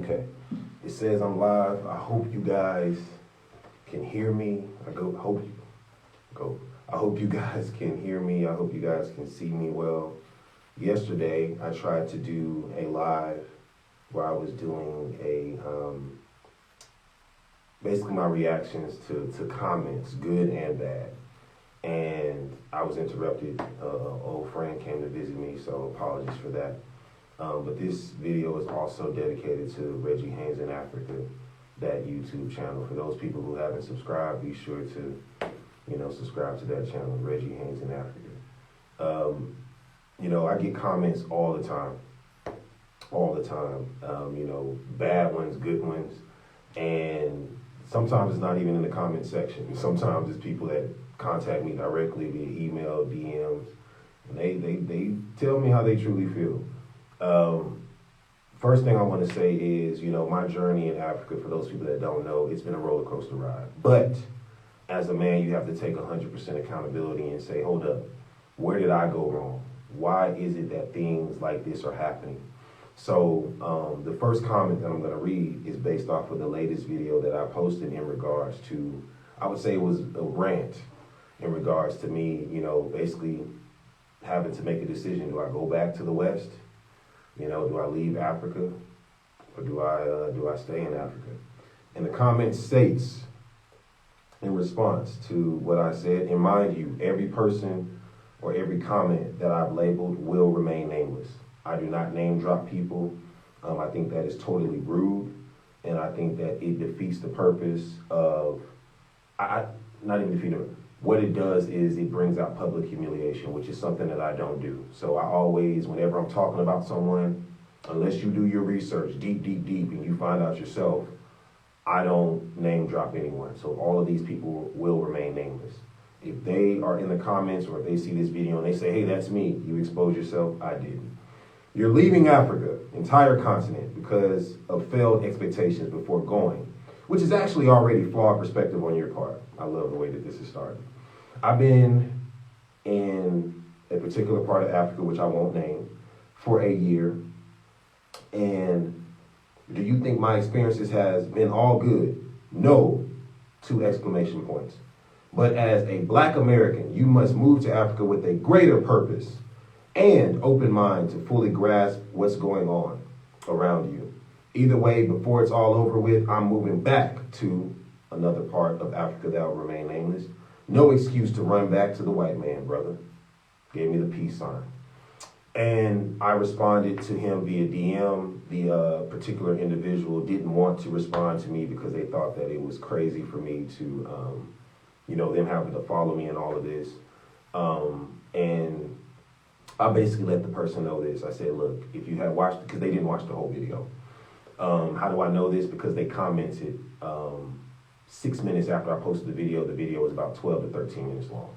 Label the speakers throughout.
Speaker 1: Okay. It says I'm live. I hope you guys can hear me. I hope you guys can hear me. I hope you guys can see me well. Yesterday, I tried to do a live where I was doing basically my reactions to comments, good and bad. And I was interrupted. An old friend came to visit me, so apologies for that. But this video is also dedicated to Reggie Haynes in Africa, that YouTube channel. For those people who haven't subscribed, be sure to, subscribe to that channel, Reggie Haynes in Africa. I get comments all the time, bad ones, good ones, and sometimes it's not even in the comment section. Sometimes it's people that contact me directly via email, DMs, and they tell me how they truly feel. First thing I want to say is, my journey in Africa, for those people that don't know, it's been a roller coaster ride. But as a man, you have to take 100% accountability and say, hold up, where did I go wrong? Why is it that things like this are happening? So the first comment that I'm going to read is based off of the latest video that I posted in regards to, I would say it was a rant in regards to me, basically having to make a decision. Do I go back to the West? Do I leave Africa, or do I stay in Africa? And the comment states, in response to what I said, and mind you, every person or every comment that I've labeled will remain nameless. I do not name drop people. I think that is totally rude, and I think that it defeats the purpose of, not even defeat it. What it does is it brings out public humiliation, which is something that I don't do. So I always, whenever I'm talking about someone, unless you do your research deep, and you find out yourself, I don't name drop anyone. So all of these people will remain nameless. If they are in the comments or if they see this video and they say, hey, that's me, you expose yourself, I didn't. You're leaving Africa, entire continent, because of failed expectations before going, which is actually already flawed perspective on your part. I love the way that this is started. I've been in a particular part of Africa, which I won't name, for a year. And do you think my experiences has been all good? No, 2 exclamation points. But as a Black American, you must move to Africa with a greater purpose and open mind to fully grasp what's going on around you. Either way, before it's all over with, I'm moving back to another part of Africa that will remain nameless. No excuse to run back to the white man, brother. Gave me the peace sign. And I responded to him via DM. The particular individual didn't want to respond to me because they thought that it was crazy for me to, them having to follow me and all of this. And I basically let the person know this. I said, look, if you had watched, because they didn't watch the whole video. How do I know this? Because they commented 6 minutes after I posted the video. The video was about 12 to 13 minutes long.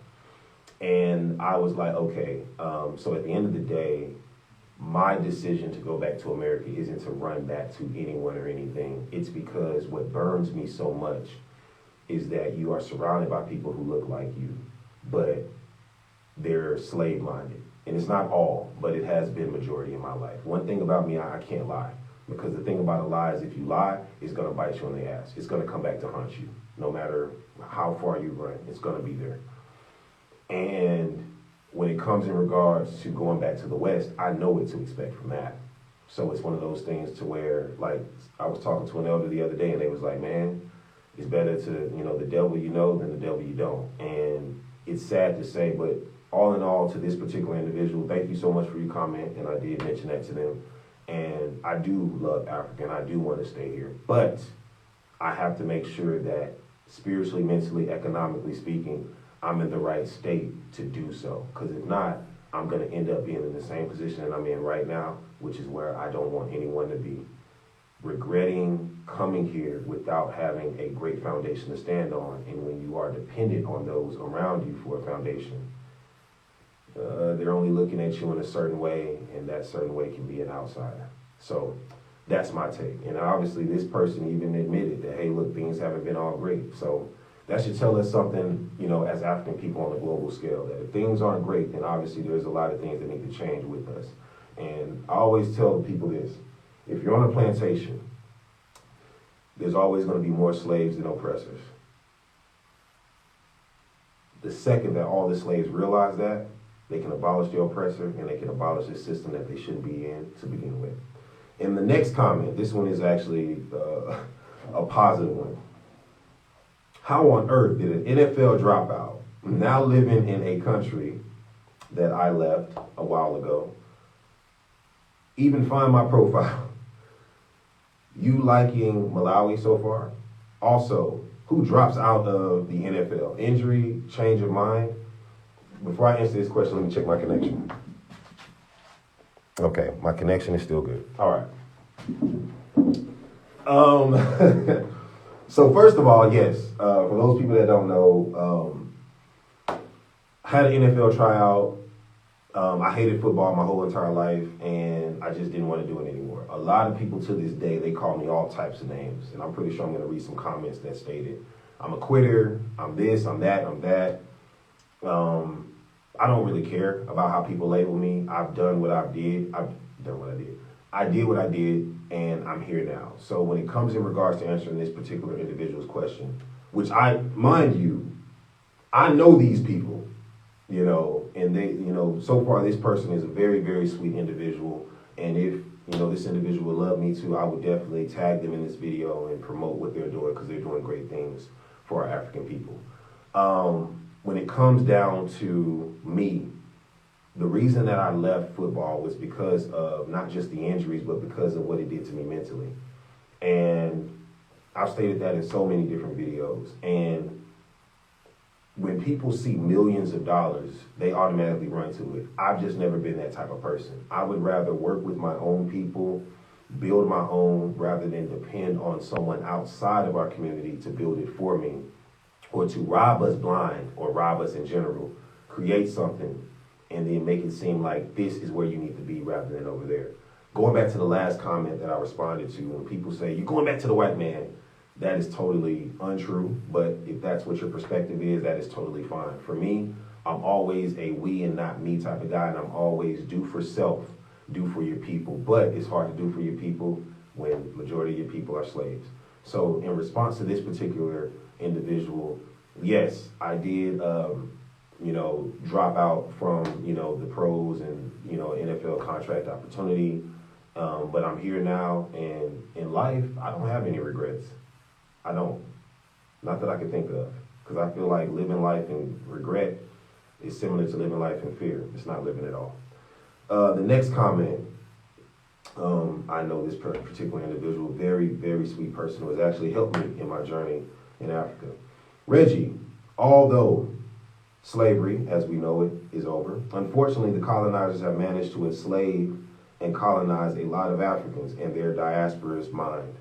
Speaker 1: And I was like, okay, so at the end of the day, my decision to go back to America isn't to run back to anyone or anything. It's because what burns me so much is that you are surrounded by people who look like you, but they're slave-minded. And it's not all, but it has been majority in my life. One thing about me, I can't lie. Because the thing about a lie is if you lie, it's going to bite you in the ass. It's going to come back to haunt you. No matter how far you run, it's going to be there. And when it comes in regards to going back to the West, I know what to expect from that. So it's one of those things to where, like, I was talking to an elder the other day and they was like, man, it's better to, the devil you know than the devil you don't. And it's sad to say, but all in all, to this particular individual, thank you so much for your comment. And I did mention that to them. And I do love Africa and I do want to stay here. But I have to make sure that spiritually, mentally, economically speaking, I'm in the right state to do so. Because if not, I'm going to end up being in the same position that I'm in right now, which is where I don't want anyone to be. Regretting coming here without having a great foundation to stand on. And when you are dependent on those around you for a foundation, they're only looking at you in a certain way, and that certain way can be an outsider. So that's my take. And obviously this person even admitted that, hey, look, things haven't been all great. So that should tell us something, as African people on a global scale, that if things aren't great, then obviously there's a lot of things that need to change with us. And I always tell people this: if you're on a plantation there's always going to be more slaves than oppressors. The second that all the slaves realize that, they can abolish the oppressor and they can abolish the system that they shouldn't be in to begin with. And the next comment, this one is actually a positive one. How on earth did an NFL dropout, now living in a country that I left a while ago, even find my profile? You liking Malawi so far? Also, who drops out of the NFL? Injury, change of mind? Before I answer this question, let me check my connection. Okay, my connection is still good. All right. So first of all, yes, for those people that don't know, I had an NFL tryout. I hated football my whole entire life, and I just didn't want to do it anymore. A lot of people to this day, they call me all types of names, and I'm pretty sure I'm going to read some comments that stated, I'm a quitter, I'm this, I'm that, I'm that. I don't really care about how people label me. I've done what I did. I did what I did, and I'm here now. So when it comes in regards to answering this particular individual's question, which mind you, I know these people, and they, so far this person is a very, very sweet individual. And if, this individual would love me too, I would definitely tag them in this video and promote what they're doing because they're doing great things for our African people. When it comes down to me, the reason that I left football was because of not just the injuries, but because of what it did to me mentally. And I've stated that in so many different videos. And when people see millions of dollars, they automatically run to it. I've just never been that type of person. I would rather work with my own people, build my own, rather than depend on someone outside of our community to build it for me, or to rob us blind, or rob us in general, create something, and then make it seem like this is where you need to be rather than over there. Going back to the last comment that I responded to, when people say, you're going back to the white man, that is totally untrue. But if that's what your perspective is, that is totally fine. For me, I'm always a we and not me type of guy, and I'm always do for self, do for your people. But it's hard to do for your people when majority of your people are slaves. So in response to this particular individual, yes, I did, drop out from, the pros and, NFL contract opportunity. But I'm here now, and in life, I don't have any regrets. I don't. Not that I can think of. Because I feel like living life in regret is similar to living life in fear. It's not living at all. The next comment, I know this particular individual, very, very sweet person who has actually helped me in my journey in Africa. Reggie, although slavery, as we know it, is over, unfortunately, the colonizers have managed to enslave and colonize a lot of Africans in their diaspora's mind.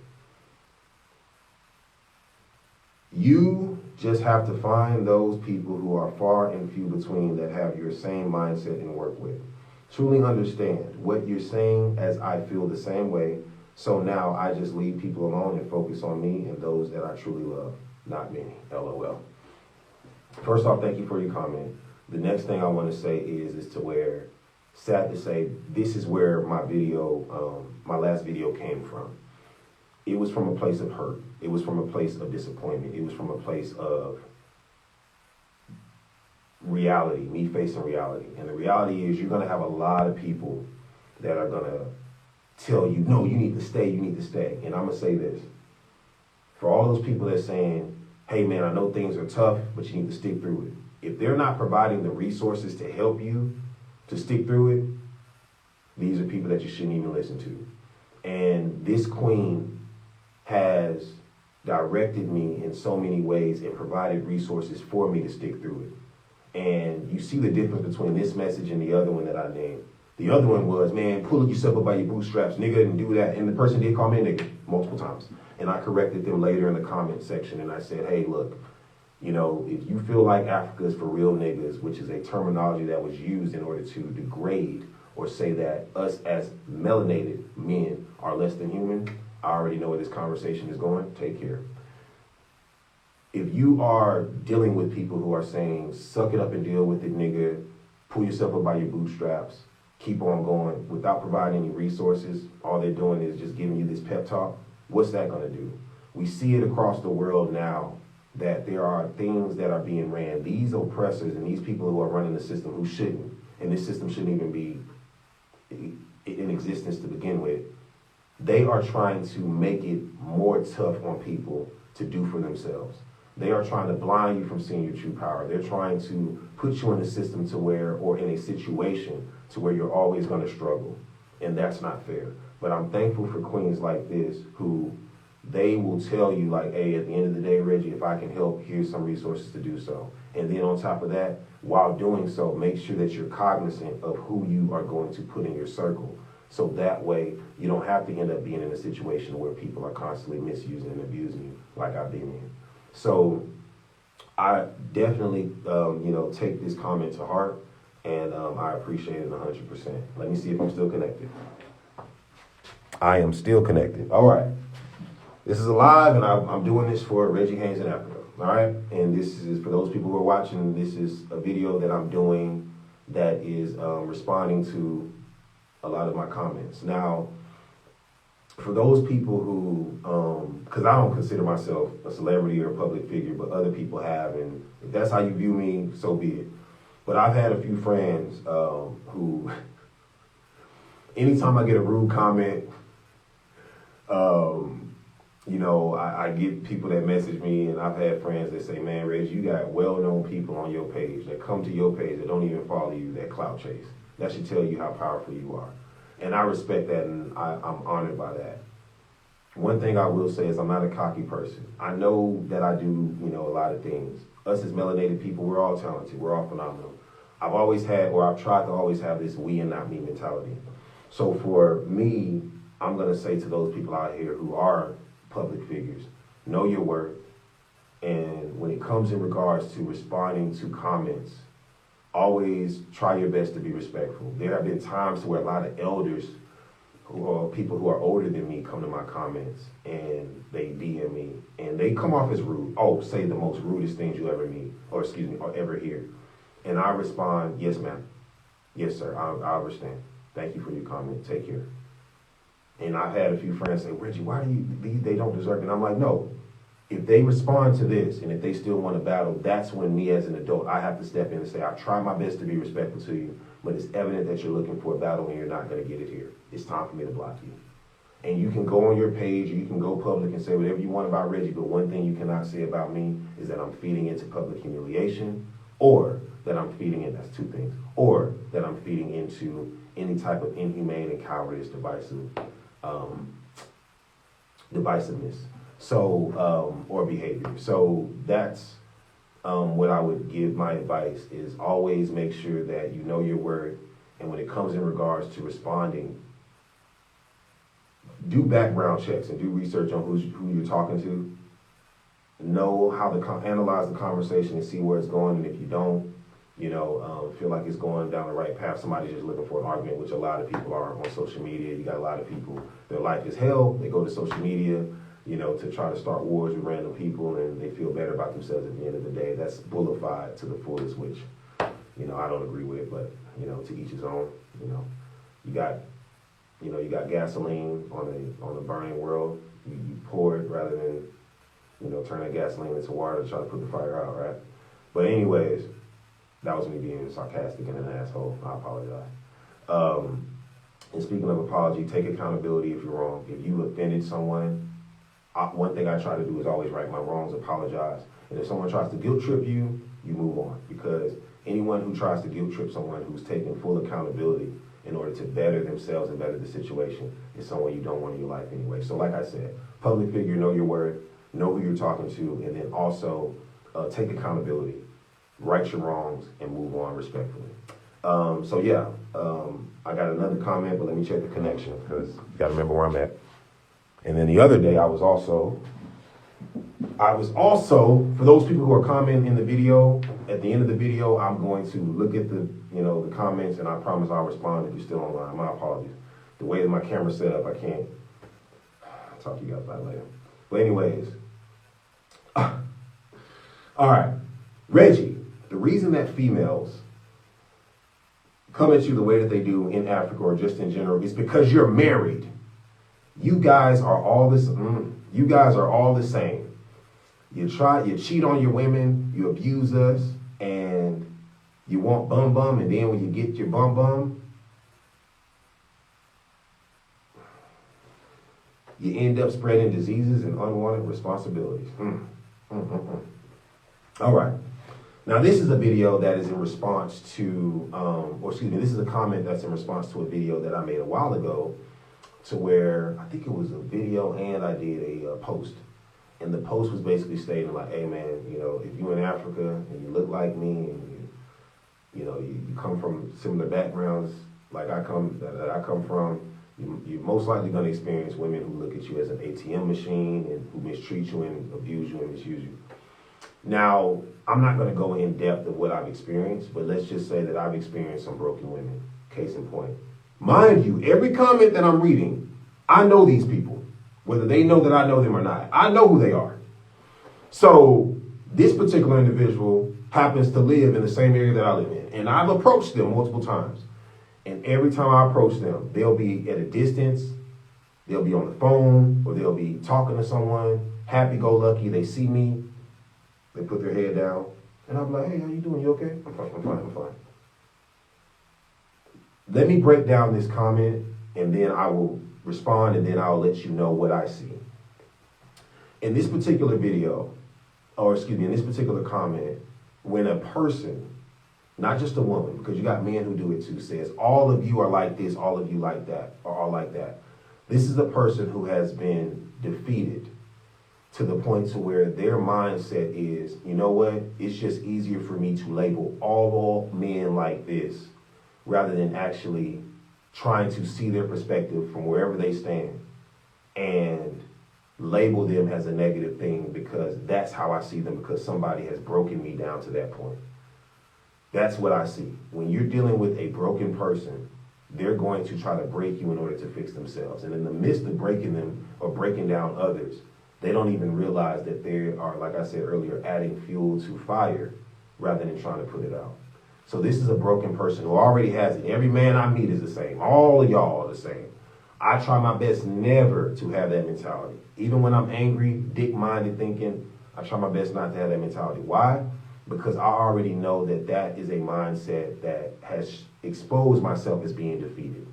Speaker 1: You just have to find those people who are far and few between that have your same mindset and work with. Truly understand what you're saying, as I feel the same way. So now I just leave people alone and focus on me and those that I truly love. Not many, LOL. First off, thank you for your comment. The next thing I want to say is to where, sad to say, this is where my video, my last video came from. It was from a place of hurt. It was from a place of disappointment. It was from a place of reality, me facing reality. And the reality is you're going to have a lot of people that are going to tell you, no, you need to stay, you need to stay. And I'm going to say this. For all those people that's saying, hey, man, I know things are tough, but you need to stick through it. If they're not providing the resources to help you to stick through it, these are people that you shouldn't even listen to. And this queen has directed me in so many ways and provided resources for me to stick through it. And you see the difference between this message and the other one that I named. The other one was, man, pull yourself up by your bootstraps, nigga, and do that. And the person did call me a nigga multiple times. And I corrected them later in the comment section, and I said, hey, look, if you feel like Africa is for real niggas, which is a terminology that was used in order to degrade or say that us as melanated men are less than human, I already know where this conversation is going. Take care. If you are dealing with people who are saying, suck it up and deal with it, nigga, pull yourself up by your bootstraps, keep on going, without providing any resources, all they're doing is just giving you this pep talk, what's that going to do? We see it across the world now that there are things that are being ran. These oppressors and these people who are running the system who shouldn't, and this system shouldn't even be in existence to begin with, they are trying to make it more tough on people to do for themselves. They are trying to blind you from seeing your true power. They're trying to put you in a system to where, or in a situation to where you're always going to struggle. And that's not fair. But I'm thankful for queens like this who they will tell you like, hey, at the end of the day, Reggie, if I can help, here's some resources to do so. And then on top of that, while doing so, make sure that you're cognizant of who you are going to put in your circle. So that way, you don't have to end up being in a situation where people are constantly misusing and abusing you like I've been in. So I definitely, take this comment to heart, and I appreciate it 100%. Let me see if I'm still connected. I am still connected. All right. This is live, and I'm doing this for Reggie Haynes in Africa. All right. And this is for those people who are watching. This is a video that I'm doing that is responding to a lot of my comments. Now, for those people who, because I don't consider myself a celebrity or a public figure, but other people have, and if that's how you view me, so be it. But I've had a few friends who, anytime I get a rude comment, I get people that message me, and I've had friends that say, man, Reggie, you got well-known people on your page that come to your page that don't even follow you, that clout chase. That should tell you how powerful you are. And I respect that, and I'm honored by that. One thing I will say is I'm not a cocky person. I know that I do, a lot of things. Us as melanated people, we're all talented. We're all phenomenal. I've always had, or I've tried to always have this we and not me mentality. So for me, I'm going to say to those people out here who are public figures, know your worth. And when it comes in regards to responding to comments, always try your best to be respectful. There have been times where a lot of elders who are people who are older than me come to my comments and they DM me and they come off as rude. Oh, say the most rudest things you ever meet, or ever hear. And I respond, yes, ma'am. Yes, sir, I understand. Thank you for your comment. Take care. And I've had a few friends say, Reggie, why they don't deserve it? And I'm like, no. If they respond to this and if they still want to battle, that's when me as an adult, I have to step in and say, I try my best to be respectful to you, but it's evident that you're looking for a battle and you're not going to get it here. It's time for me to block you. And you can go on your page or you can go public and say whatever you want about Reggie, but one thing you cannot say about me is that I'm feeding into public humiliation, or that I'm feeding in, that's two things, or that I'm feeding into any type of inhumane and cowardice divisiveness. So, or behavior. So that's what I would give my advice is always make sure that you know your worth. And when it comes in regards to responding, do background checks and do research on who you're talking to. Know how to analyze the conversation and see where it's going. And if you don't, feel like it's going down the right path, somebody's just looking for an argument, which a lot of people are on social media. You got a lot of people, their life is hell. They go to social media, to try to start wars with random people, and they feel better about themselves at the end of the day. That's bullified to the fullest, which, I don't agree with, but, to each his own. You got gasoline on the burning world. You pour it rather than, turn that gasoline into water to try to put the fire out, right? But anyways, that was me being sarcastic and an asshole. I apologize. And speaking of apology, take accountability if you're wrong. If you offended someone, one thing I try to do is always right my wrongs, apologize. And if someone tries to guilt trip you, you move on. Because anyone who tries to guilt trip someone who's taking full accountability in order to better themselves and better the situation is someone you don't want in your life anyway. So like I said, public figure, know your worth, know who you're talking to, and then also take accountability, right your wrongs, and move on respectfully. I got another comment, but let me check the connection because you got to remember where I'm at. And then the other day, I was also, for those people who are commenting in the video, at the end of the video, I'm going to look at the comments, and I promise I'll respond if you're still online. My apologies. The way that my camera's set up, I can't. I'll talk to you guys about it later. But anyways, all right. Reggie, the reason that females come at you the way that they do in Africa or just in general is because you're married. You guys are all this. You guys are all the same. You cheat on your women, you abuse us, and you want bum, and then when you get your bum, you end up spreading diseases and unwanted responsibilities. All right. Now, this is a video that is in response to, this is a comment that's in response to a video that I made a while ago, to where I think it was a video and I did a post. And the post was basically stating like, hey man, if you're in Africa and you look like me and you come from similar backgrounds like I come from, you're most likely going to experience women who look at you as an ATM machine and who mistreat you and abuse you and misuse you. Now, I'm not going to go in depth of what I've experienced, but let's just say that I've experienced some broken women. Case in point. Mind you, every comment that I'm reading, I know these people. Whether they know that I know them or not. I know who they are. So this particular individual happens to live in the same area that I live in. And I've approached them multiple times. And every time I approach them, they'll be at a distance, they'll be on the phone, or they'll be talking to someone, happy-go-lucky, they see me, they put their head down, and I'm like, hey, how you doing? You okay? I'm fine. Let me break down this comment, and then I will respond, and then I'll let you know what I see. In this particular video, in this particular comment, when a person, not just a woman, because you got men who do it too, says, all of you are like this, all of you like that, or all like that. This is a person who has been defeated to the point to where their mindset is, you know what, it's just easier for me to label all men like this, rather than actually trying to see their perspective from wherever they stand and label them as a negative thing because that's how I see them, because somebody has broken me down to that point. That's what I see. When you're dealing with a broken person, they're going to try to break you in order to fix themselves. And in the midst of breaking them or breaking down others, they don't even realize that they are, like I said earlier, adding fuel to fire rather than trying to put it out. So this is a broken person who already has it. Every man I meet is the same. All of y'all are the same. I try my best never to have that mentality. Even when I'm angry, dick-minded thinking, I try my best not to have that mentality. Why? Because I already know that that is a mindset that has exposed myself as being defeated.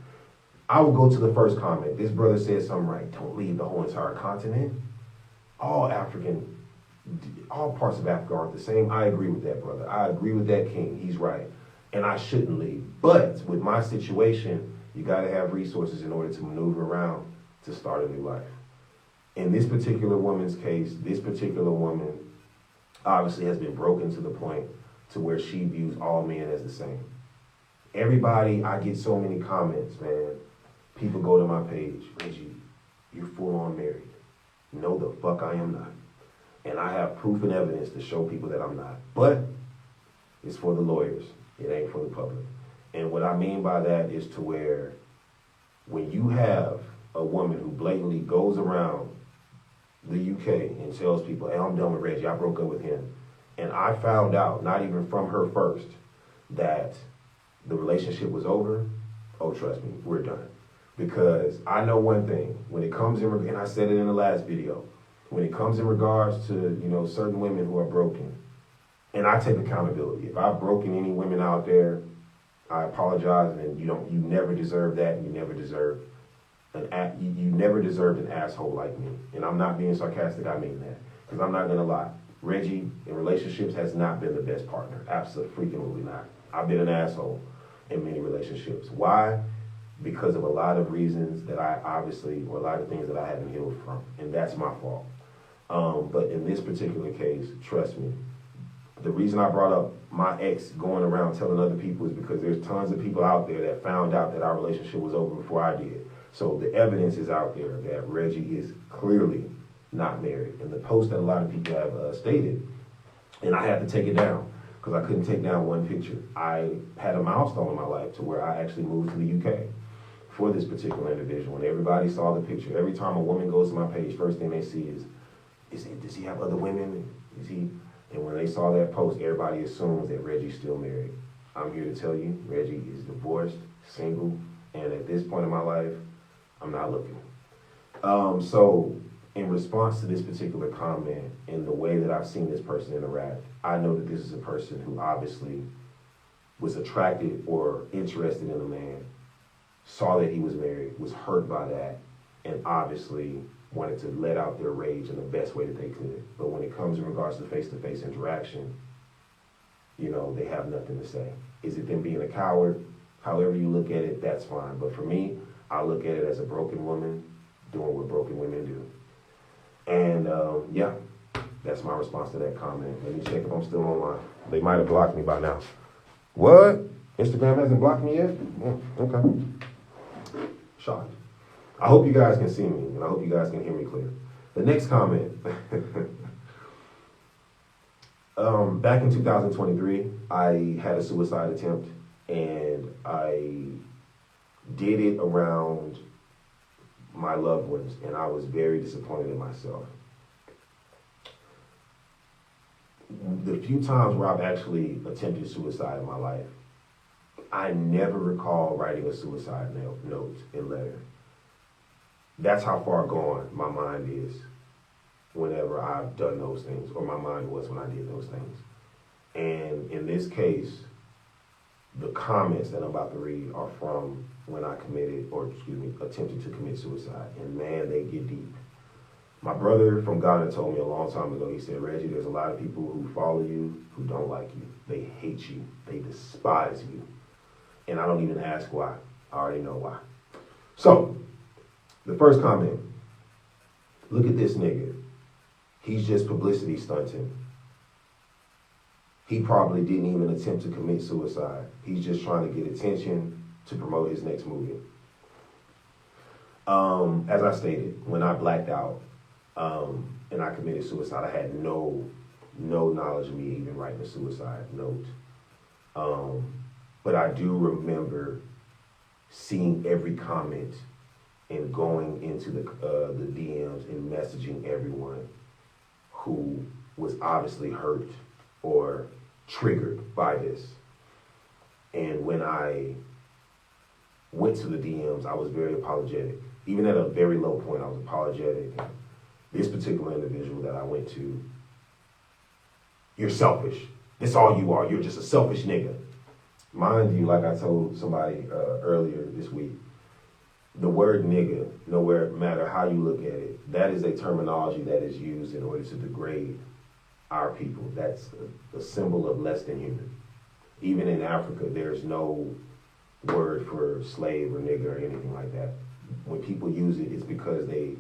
Speaker 1: I will go to the first comment. This brother said something right. Don't leave the whole entire continent. All parts of Africa aren't the same. I agree with that, brother. I agree with that king. He's right. And I shouldn't leave. But with my situation, you got to have resources in order to maneuver around to start a new life. In this particular woman's case, this particular woman obviously has been broken to the point to where she views all men as the same. Everybody, I get so many comments, man. People go to my page, Reggie, you're full on married. No, the fuck I am not. And I have proof and evidence to show people that I'm not. But it's for the lawyers. It ain't for the public. And what I mean by that is to where when you have a woman who blatantly goes around the UK and tells people, hey, I'm done with Reggie, I broke up with him. And I found out, not even from her first, that the relationship was over. Oh, trust me, we're done. Because I know one thing, when it comes in, and I said it in the last video, when it comes in regards to, certain women who are broken, and I take accountability. If I've broken any women out there, I apologize, and you never deserve that, and you never deserve an asshole like me. And I'm not being sarcastic, I mean that. Because I'm not gonna lie. Reggie, in relationships, has not been the best partner. Absolutely not. I've been an asshole in many relationships. Why? Because of a lot of reasons that a lot of things that I haven't healed from. And that's my fault. But in this particular case, trust me, the reason I brought up my ex going around telling other people is because there's tons of people out there that found out that our relationship was over before I did. So the evidence is out there that Reggie is clearly not married. And the post that a lot of people have stated, and I had to take it down because I couldn't take down one picture. I had a milestone in my life to where I actually moved to the UK for this particular individual. And everybody saw the picture. Every time a woman goes to my page, first thing they see is does he have other women? And when they saw that post, everybody assumes that Reggie's still married. I'm here to tell you, Reggie is divorced, single, and at this point in my life, I'm not looking. So in response to this particular comment and the way that I've seen this person interact, I know that this is a person who obviously was attracted or interested in a man, saw that he was married, was hurt by that, and obviously wanted to let out their rage in the best way that they could. But when it comes in regards to face-to-face interaction, you know, they have nothing to say. Is it them being a coward? However you look at it, that's fine. But for me, I look at it as a broken woman doing what broken women do. And yeah, that's my response to that comment. Let me check if I'm still online. They might have blocked me by now. What? Instagram hasn't blocked me yet? Okay. Shocked. I hope you guys can see me, and I hope you guys can hear me clear. The next comment. Back in 2023, I had a suicide attempt, and I did it around my loved ones, and I was very disappointed in myself. The few times where I've actually attempted suicide in my life, I never recall writing a suicide note and letter. That's how far gone my mind is whenever I've done those things, or my mind was when I did those things. And in this case, the comments that I'm about to read are from when I attempted to commit suicide. And man, they get deep. My brother from Ghana told me a long time ago, he said, Reggie, there's a lot of people who follow you who don't like you. They hate you. They despise you. And I don't even ask why. I already know why. So, the first comment, look at this nigga. He's just publicity stunting. He probably didn't even attempt to commit suicide. He's just trying to get attention to promote his next movie. As I stated, when I blacked out and I committed suicide, I had no knowledge of me even writing a suicide note. But I do remember seeing every comment and going into the DMs and messaging everyone who was obviously hurt or triggered by this. And when I went to the DMs, I was very apologetic. Even at a very low point, I was apologetic. This particular individual that I went to, you're selfish. That's all you are. You're just a selfish nigga. Mind you, like I told somebody earlier this week, the word nigga, no matter how you look at it, that is a terminology that is used in order to degrade our people. That's a symbol of less than human. Even in Africa, there's no word for slave or nigga or anything like that. When people use it, it's because they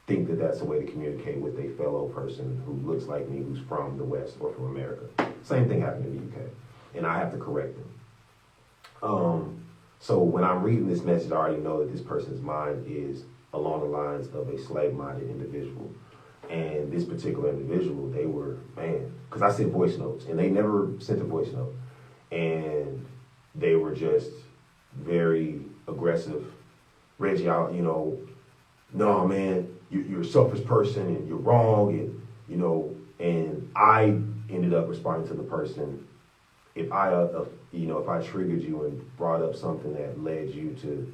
Speaker 1: think that that's a way to communicate with a fellow person who looks like me, who's from the West or from America. Same thing happened in the UK, and I have to correct them. So when I'm reading this message, I already know that this person's mind is along the lines of a slave-minded individual. And this particular individual, they were, because I sent voice notes, and they never sent a voice note. And they were just very aggressive. Reggie, no, man, you're a selfish person, and you're wrong, and I ended up responding to the person. If I triggered you and brought up something that led you to,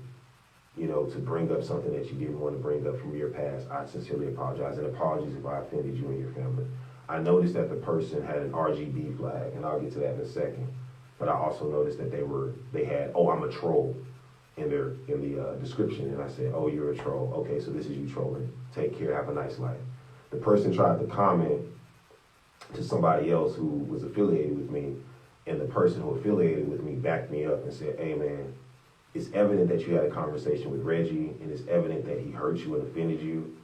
Speaker 1: to bring up something that you didn't want to bring up from your past, I sincerely apologize. And apologies if I offended you and your family. I noticed that the person had an RGB flag, and I'll get to that in a second. But I also noticed that they had, I'm a troll in the description. And I said, oh, you're a troll. Okay, so this is you trolling. Take care, have a nice life. The person tried to comment to somebody else who was affiliated with me, and the person who affiliated with me backed me up and said, hey, man, it's evident that you had a conversation with Reggie, and it's evident that he hurt you and offended you.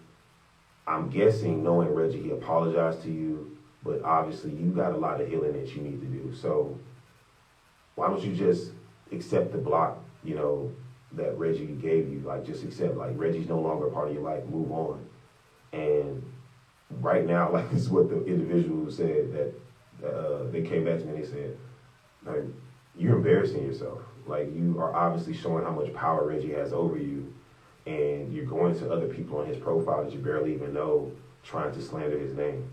Speaker 1: I'm guessing, knowing Reggie, he apologized to you, but obviously you got a lot of healing that you need to do. So why don't you just accept the block, that Reggie gave you? Like, just accept, Reggie's no longer a part of your life. Move on. And right now, this is what the individual said, that they came back to me and they said, you're embarrassing yourself. You are obviously showing how much power Reggie has over you, and you're going to other people on his profile that you barely even know, trying to slander his name.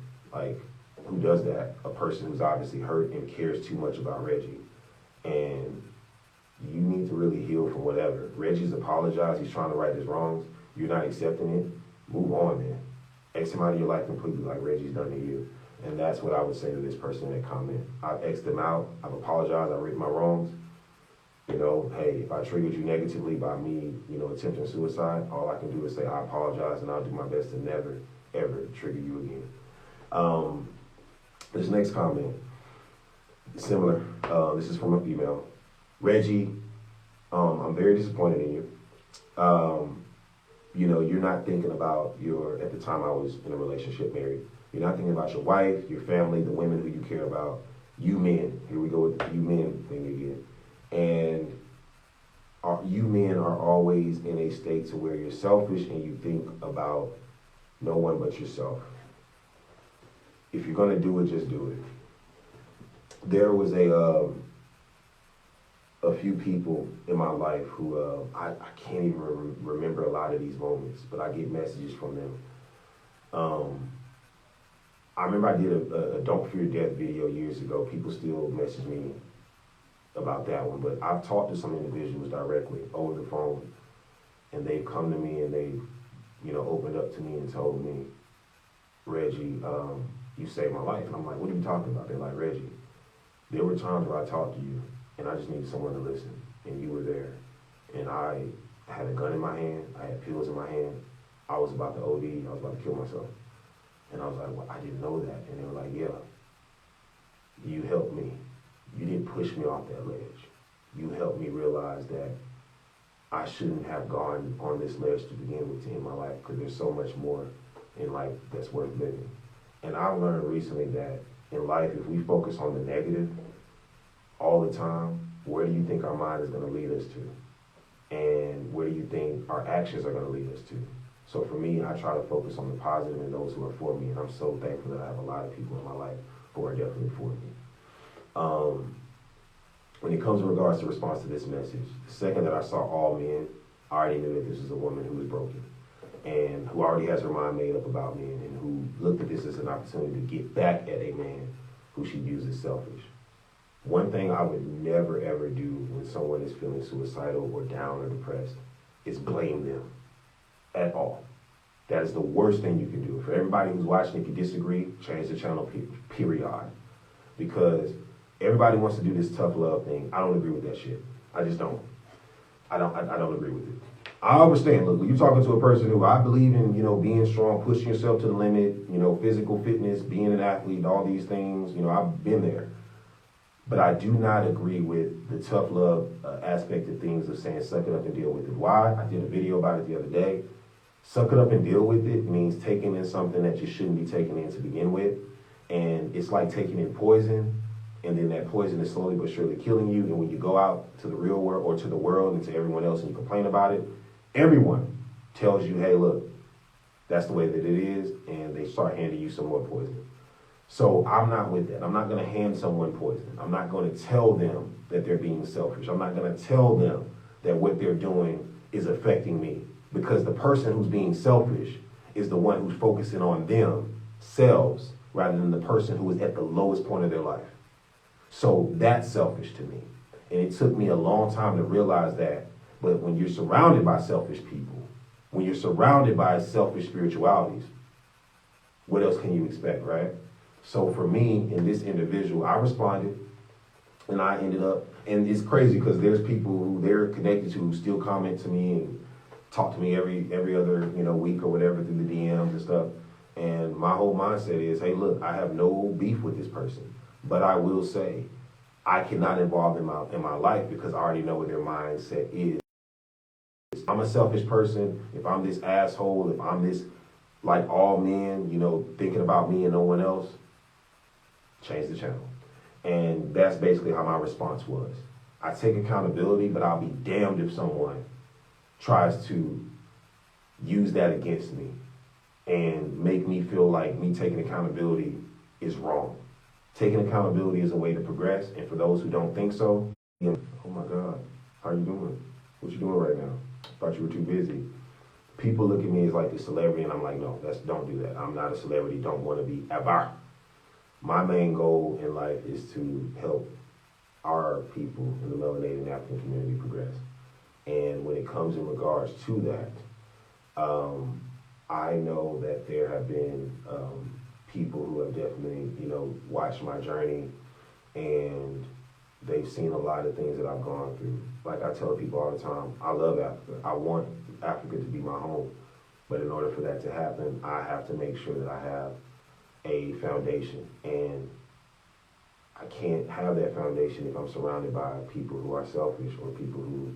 Speaker 1: Who does that? A person who's obviously hurt and cares too much about Reggie. And you need to really heal from whatever. Reggie's apologized. He's trying to right his wrongs. You're not accepting it. move on, man. X him out of your life completely, like Reggie's done to you. And that's what I would say to this person in that comment. I've X'd them out. I've apologized. I've written my wrongs. You know, hey, if I triggered you negatively by me, you know, attempting suicide, all I can do is say I apologize, and I'll do my best to never, ever trigger you again. This next comment, similar. This is from a female. Reggie, I'm very disappointed in you. You know, you're not thinking about at the time I was in a relationship married, you're not thinking about your wife, your family, the women who you care about, you men. Here we go with the you men thing again. And you men are always in a state to where you're selfish and you think about no one but yourself. If you're going to do it, just do it. There was a few people in my life who I can't even remember a lot of these moments, but I get messages from them. I remember I did a Don't Fear Death video years ago. People still message me about that one, but I've talked to some individuals directly over the phone, and they've come to me and they've, you know, opened up to me and told me, Reggie, you saved my life. And I'm like, what are you talking about? They're like, Reggie, there were times where I talked to you and I just needed someone to listen, and you were there. And I had a gun in my hand, I had pills in my hand, I was about to OD, I was about to kill myself. And I was like, well, I didn't know that. And they were like, yeah, you helped me. You didn't push me off that ledge. You helped me realize that I shouldn't have gone on this ledge to begin with to end my life, because there's so much more in life that's worth living. And I've learned recently that in life, if we focus on the negative all the time, where do you think our mind is going to lead us to? And where do you think our actions are going to lead us to? So for me, I try to focus on the positive and those who are for me, and I'm so thankful that I have a lot of people in my life who are definitely for me. When it comes in regards to response to this message, the second that I saw all men, I already knew that this was a woman who was broken and who already has her mind made up about men and who looked at this as an opportunity to get back at a man who she views as selfish. One thing I would never, ever do when someone is feeling suicidal or down or depressed is blame them at all. That is the worst thing you can do. For everybody who's watching, if you disagree, change the channel, period. Because everybody wants to do this tough love thing. I don't agree with that shit. I just don't. I don't agree with it. I understand, look, when you're talking to a person who I believe in, you know, being strong, pushing yourself to the limit, you know, physical fitness, being an athlete, all these things, you know, I've been there. But I do not agree with the tough love aspect of things of saying suck it up and deal with it. Why? I did a video about it the other day. Suck it up and deal with it means taking in something that you shouldn't be taking in to begin with. And it's like taking in poison, and then that poison is slowly but surely killing you. And when you go out to the real world or to the world and to everyone else and you complain about it, everyone tells you, hey, look, that's the way that it is, and they start handing you some more poison. So I'm not with that. I'm not going to hand someone poison. I'm not going to tell them that they're being selfish. I'm not going to tell them that what they're doing is affecting me, because the person who's being selfish is the one who's focusing on themselves rather than the person who is at the lowest point of their life. So that's selfish to me. And it took me a long time to realize that. But when you're surrounded by selfish people, when you're surrounded by selfish spiritualities, what else can you expect, right? So for me, in this individual, I responded, and I ended up, and it's crazy because there's people who they're connected to who still comment to me and talk to me every other, you know, week or whatever through the DMs and stuff. And my whole mindset is, hey, look, I have no beef with this person, but I will say I cannot involve them in my life because I already know what their mindset is. If I'm a selfish person, if I'm this asshole, if I'm this, like all men, you know, thinking about me and no one else, change the channel. And that's basically how my response was. I take accountability, but I'll be damned if someone tries to use that against me and make me feel like me taking accountability is wrong. Taking accountability is a way to progress, and for those who don't think so, oh my God, how are you doing? What you doing right now? Thought you were too busy. People look at me as like a celebrity, and I'm like, no, don't do that. I'm not a celebrity, don't want to be ever. My main goal in life is to help our people in the melanated African community progress. And when it comes in regards to that, I know that there have been people who have definitely, watched my journey, and they've seen a lot of things that I've gone through. Like I tell people all the time, I love Africa. I want Africa to be my home. But in order for that to happen, I have to make sure that I have a foundation. And I can't have that foundation if I'm surrounded by people who are selfish or people who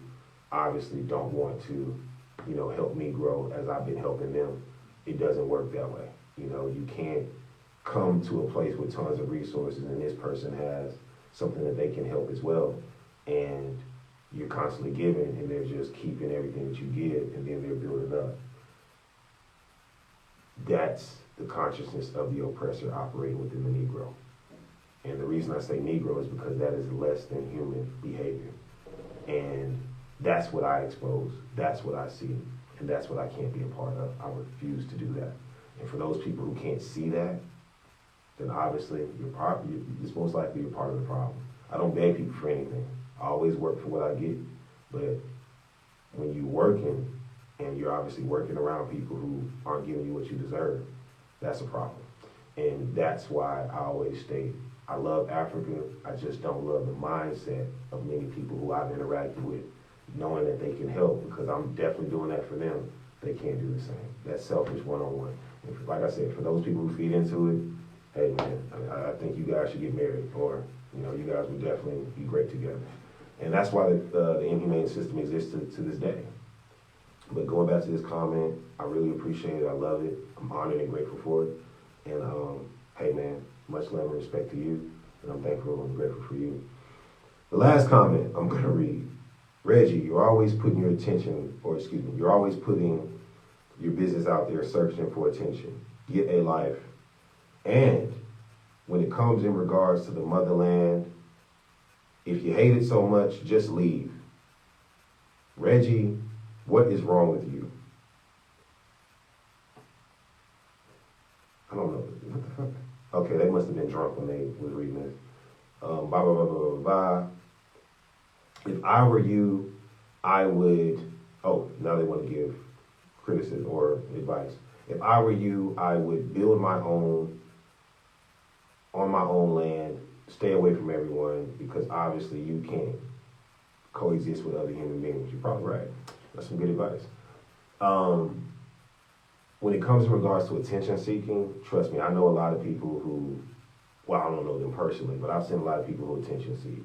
Speaker 1: obviously don't want to, help me grow as I've been helping them. It doesn't work that way. You can't come to a place with tons of resources and this person has something that they can help as well, and you're constantly giving and they're just keeping everything that you give and then they're building up. That's the consciousness of the oppressor operating within the Negro. And the reason I say Negro is because that is less than human behavior. And that's what I expose, that's what I see, and that's what I can't be a part of. I refuse to do that. And for those people who can't see that, then obviously it's most likely you're part of the problem. I don't beg people for anything. I always work for what I get. But when you're working and you're obviously working around people who aren't giving you what you deserve, that's a problem. And that's why I always state, I love Africa. I just don't love the mindset of many people who I've interacted with, knowing that they can help because I'm definitely doing that for them. They can't do the same. That's selfish one-on-one. And like I said, for those people who feed into it, hey man, I think you guys should get married, or you guys would definitely be great together. And that's why the inhumane system exists to this day. But going back to this comment, I really appreciate it. I love it. I'm honored and grateful for it. And hey man, much love and respect to you. And I'm thankful and grateful for you. The last comment I'm gonna read. Reggie, you're always putting your business out there searching for attention. Get a life. And when it comes in regards to the motherland, if you hate it so much, just leave. Reggie, what is wrong with you? I don't know. What the fuck? Okay, they must have been drunk when they was reading this. Blah, blah, blah, blah, blah, blah. If I were you, I would, now they want to give criticism or advice. If I were you, I would build on my own land, stay away from everyone, because obviously you can't coexist with other human beings. You're probably right. That's some good advice. When it comes in regards to attention seeking, trust me, I know a lot of people who, I don't know them personally, but I've seen a lot of people who attention seek.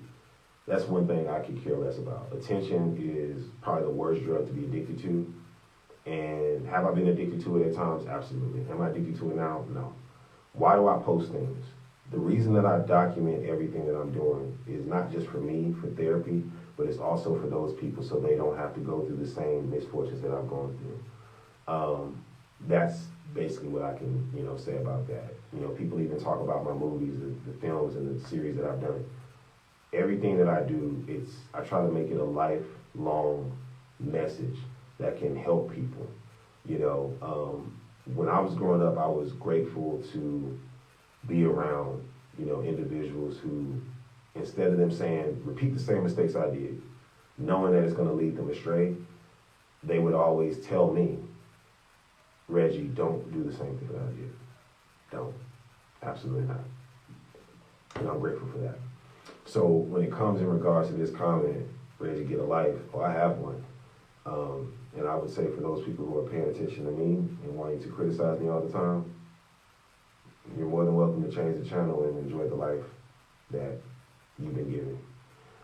Speaker 1: That's one thing I could care less about. Attention is probably the worst drug to be addicted to. And have I been addicted to it at times? Absolutely. Am I addicted to it now? No. Why do I post things? The reason that I document everything that I'm doing is not just for me, for therapy, but it's also for those people so they don't have to go through the same misfortunes that I've gone through. That's basically what I can, say about that. People even talk about my movies, the films and the series that I've done. Everything that I do, I try to make it a lifelong message that can help people. When I was growing up, I was grateful to be around, individuals who, instead of them saying, repeat the same mistakes I did, knowing that it's going to lead them astray, they would always tell me, Reggie, don't do the same thing that I did. Don't. Absolutely not. And I'm grateful for that. So when it comes in regards to this comment, Reggie, get a life, I have one. And I would say for those people who are paying attention to me and wanting to criticize me all the time, you're more than welcome to change the channel and enjoy the life that you've been given.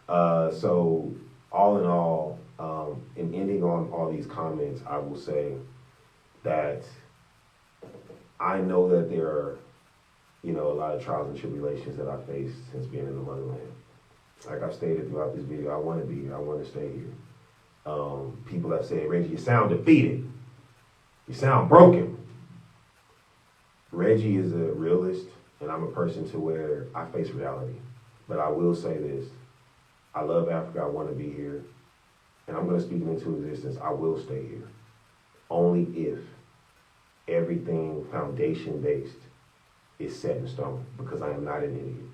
Speaker 1: So all in all, in ending on all these comments, I will say that I know that there are, a lot of trials and tribulations that I faced since being in the motherland. Like I've stated throughout this video, I want to be here. I want to stay here. People have said, Reggie, you sound defeated. You sound broken. Reggie is a realist, and I'm a person to where I face reality. But I will say this. I love Africa. I want to be here. And I'm going to speak it into existence. I will stay here. Only if everything foundation-based is set in stone, because I am not an idiot.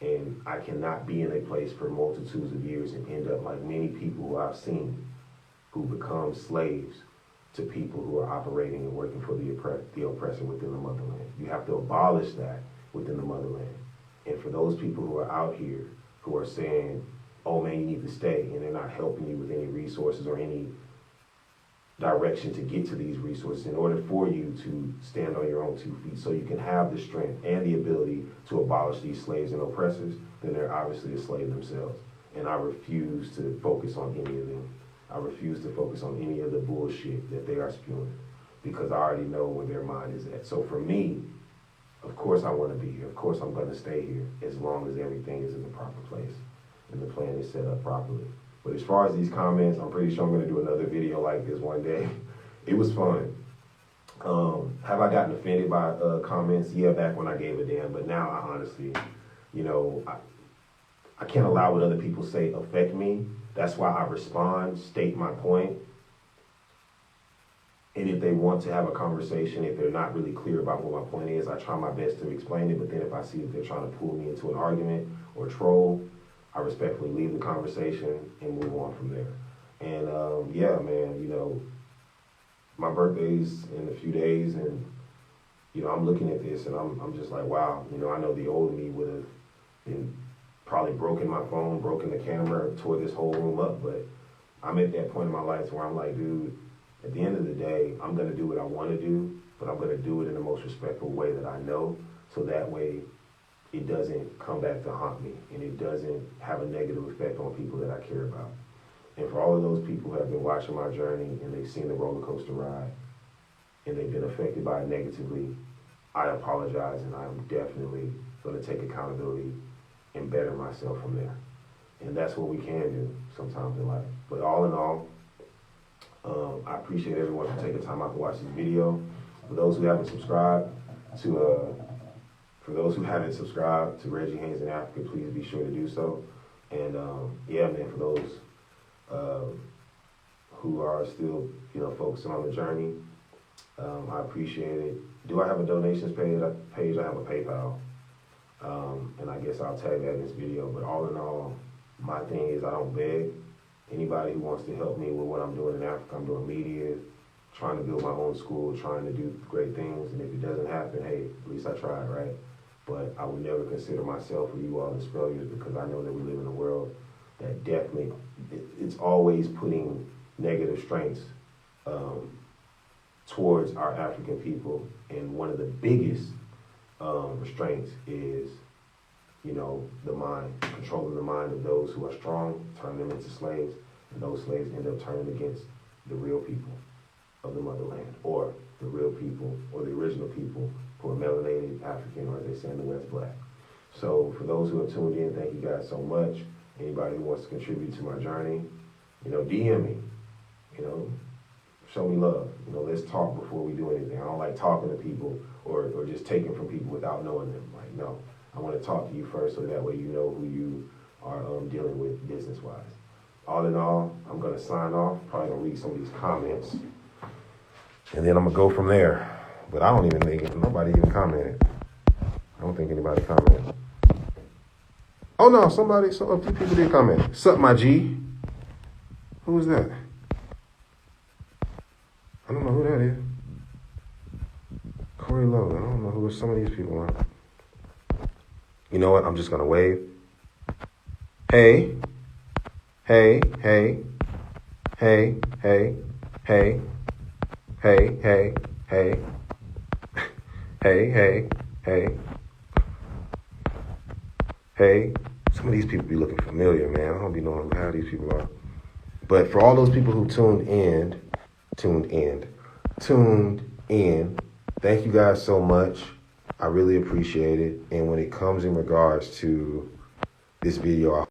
Speaker 1: And I cannot be in a place for multitudes of years and end up like many people who I've seen who become slaves to people who are operating and working for the oppressor within the motherland. You have to abolish that within the motherland. And for those people who are out here who are saying, oh man, you need to stay, and they're not helping you with any resources or any direction to get to these resources in order for you to stand on your own 2 feet so you can have the strength and the ability to abolish these slaves and oppressors, then they're obviously a slave themselves. And I refuse to focus on any of them. I refuse to focus on any of the bullshit that they are spewing because I already know where their mind is at. So for me, of course I want to be here. Of course I'm going to stay here as long as everything is in the proper place and the plan is set up properly. But as far as these comments, I'm pretty sure I'm going to do another video like this one day. It was fun. Have I gotten offended by comments? Yeah, back when I gave a damn. But now I honestly, I can't allow what other people say affect me. That's why I respond, state my point. And if they want to have a conversation, if they're not really clear about what my point is, I try my best to explain it. But then if I see that they're trying to pull me into an argument or troll, I respectfully leave the conversation and move on from there. And yeah, man, my birthday's in a few days, and I'm looking at this and I'm just like, wow, I know the old me would have been probably broken my phone, broken the camera, tore this whole room up. But I'm at that point in my life where I'm like, dude, at the end of the day, I'm gonna do what I want to do, but I'm gonna do it in the most respectful way that I know, so that way it doesn't come back to haunt me and it doesn't have a negative effect on people that I care about. And for all of those people who have been watching my journey and they've seen the roller coaster ride and they've been affected by it negatively, I apologize, and I'm definitely going to take accountability and better myself from there. And that's what we can do sometimes in life. But all in all, I appreciate everyone for taking time out to watch this video. For those who haven't subscribed to Reggie Haynes in Africa, please be sure to do so. And yeah, man, for those who are still, focusing on the journey, I appreciate it. Do I have a donations page? I have a PayPal. And I guess I'll tag that in this video. But all in all, my thing is I don't beg. Anybody who wants to help me with what I'm doing in Africa, I'm doing media, trying to build my own school, trying to do great things. And if it doesn't happen, hey, at least I tried, right? But I would never consider myself or you all as failures, because I know that we live in a world that definitely, it's always putting negative strengths towards our African people. And one of the biggest restraints is, the mind, controlling the mind of those who are strong, turn them into slaves, and those slaves end up turning against the real people of the motherland, or the real people, or the original people who are melanated African, or as they say in the West, black. So for those who have tuned in, thank you guys so much. Anybody who wants to contribute to my journey, DM me, show me love. Let's talk before we do anything. I don't like talking to people or just taking from people without knowing them. Like, no, I want to talk to you first, so that way you know who you are dealing with business-wise. All in all, I'm going to sign off. Probably going to read some of these comments, and then I'm going to go from there. But I don't even think nobody even commented. I don't think anybody commented. Oh no, a few people did comment. Sup, my G? Who was that? I don't know who that is. Corey Lowe. I don't know who some of these people are. You know what? I'm just gonna wave. Hey, hey, hey, hey, hey, hey, hey, hey, hey, hey, hey, hey, hey. Some of these people be looking familiar, man. I don't be knowing how these people are. But for all those people who tuned in, thank you guys so much. I really appreciate it. And when it comes in regards to this video,